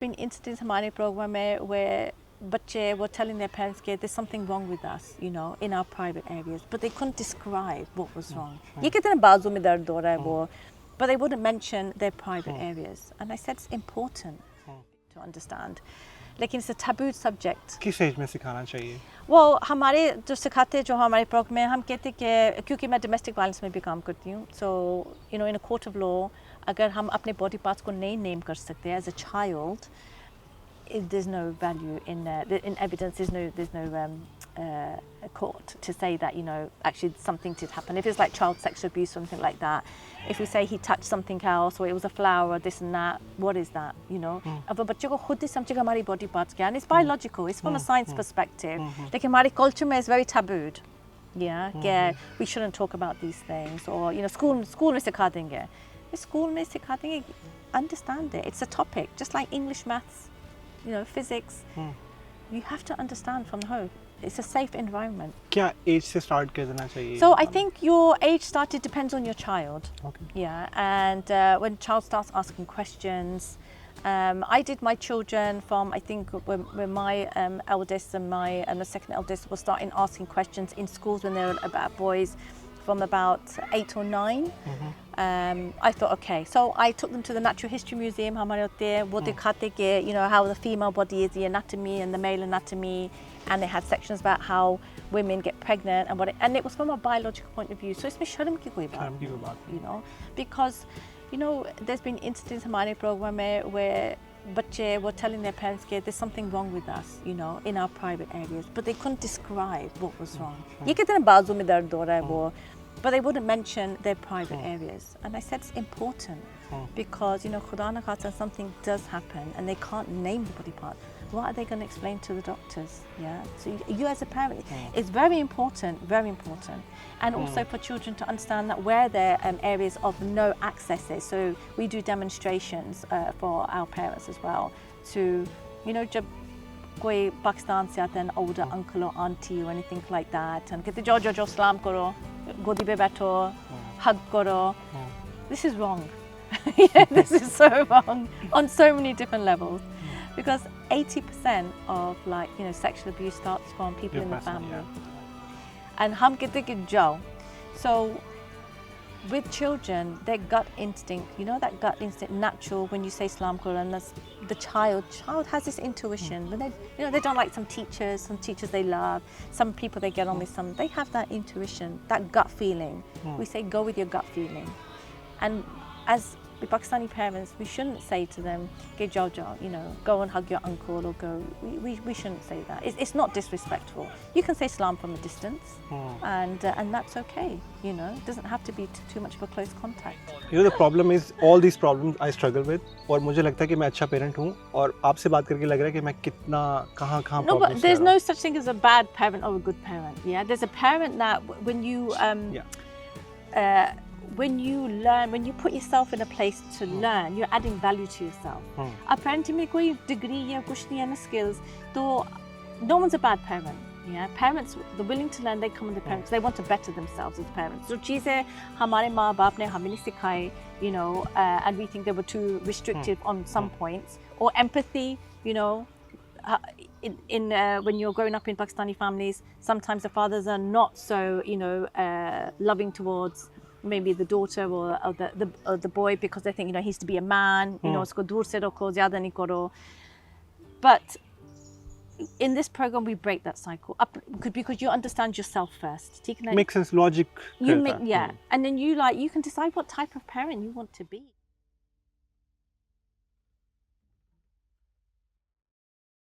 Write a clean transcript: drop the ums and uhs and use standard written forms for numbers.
been incidents हमारे program में where बच्चे were telling their parents that there's something wrong with us, you know, in our private areas, but they couldn't describe what was wrong. ये कहते हैं बाजू में दर्द हो रहा है वो, but they wouldn't mention their private areas. And I said it's important to understand. लेकिन it's a taboo subject. किस एज में सिखाना चाहिए? Well, हमारे जो सिखाते हैं जो हमारे प्रोग्राम में हम कहते हैं कि क्योंकि मैं domestic violence में भी काम करती हूँ, so you know in a court of law अगर हम अपने body parts को नहीं name कर सकते as a child, there's no value in evidence. There's no court to say that you know actually something did happen. If it's like child sexual abuse, something like that. If we say he touched something else or it was a flower, this and that, what is that? You know, अब बच्चे को खुद ही समझेगा हमारी body parts क्या, and it's biological. It's from a science perspective. लेकिन हमारी culture में is very tabooed. Yeah, we shouldn't talk about these things, or you know, school में सिखा देंगे. School में सिखा देंगे. Understand it. It's a topic, just like English, maths. You know, physics. You have to understand from home. It's a safe environment. क्या age से start कर देना चाहिए? So I think your age started depends on your child. Okay. Yeah, and when child starts asking questions, I did my children from I think when my eldest and the second eldest were starting asking questions in schools when they were about boys. From about 8 or 9, I thought, okay, so I took them to the Natural History Museum. हमारे होते हैं वो दिखाते कि you know how the female body is, the anatomy and the male anatomy, and they had sections about how women get pregnant and it was from a biological point of view. So इसमें शर्म की कोई बात नहीं, you know, because you know there's been incidents हमारे program में where बच्चे were telling their parents that there's something wrong with us, you know, in our private areas, but they couldn't describe what was wrong. ये कहते हैं बाजू में दर्द हो रहा है वो, but they wouldn't mention their private areas. And I said it's important because you know खुदा न खास्ता something does happen and they can't name the body part. What are they going to explain to the doctors? Yeah. So you as a parent, it's very important, and also for children to understand that where there are areas of no access is. So we do demonstrations for our parents as well. To you know, जब कोई पाकिस्तान से आता है, older uncle or auntie or anything like that, and कहते जो सलाम करो, गोदी पे बैठो, hug करो. This is wrong. Yeah, this is so wrong on so many different levels. Because 80% of like you know sexual abuse starts from people in the family, and हम कहते कि जाओ. So with children, their gut instinct, you know that gut instinct, natural when you say Salam Quran, the child has this intuition. When they you know they don't like some teachers they love, some people they get on with, some they have that intuition, that gut feeling. We say go with your gut feeling, and as the Pakistani parents, we shouldn't say to them, "Get Jojo," you know, go and hug your uncle or go. We shouldn't say that. It's not disrespectful. You can say salam from a distance, and that's okay. You know, it doesn't have to be too much of a close contact. You know, the problem is all these problems I struggle with, और मुझे लगता है कि मैं अच्छा parent हूँ, और आपसे बात करके लग रहा है कि मैं कितना कहाँ No, but there's no such thing as a bad parent or a good parent. Yeah, there's a parent that when you when you learn, when you put yourself in a place to learn, you're adding value to yourself. अब parenting में कोई degree या कुछ नहीं है ना skills, तो no one's a bad parent. Yeah, parents, they're willing to learn. They come with the parents. They want to better themselves as parents. So चीज़ें हमारे माँ बाप ने हमें नहीं सिखाई, you know, and we think they were too restrictive on some points. Or empathy, you know. When you're growing up in Pakistani families, sometimes the fathers are not so, you know, loving towards maybe the daughter or the boy, because they think, you know, he has to be a man, you know, usko dur se rakho, zyada nahi karo. But in this program, we break that cycle up because you understand yourself first. Makes sense, logic. And then you can decide what type of parent you want to be.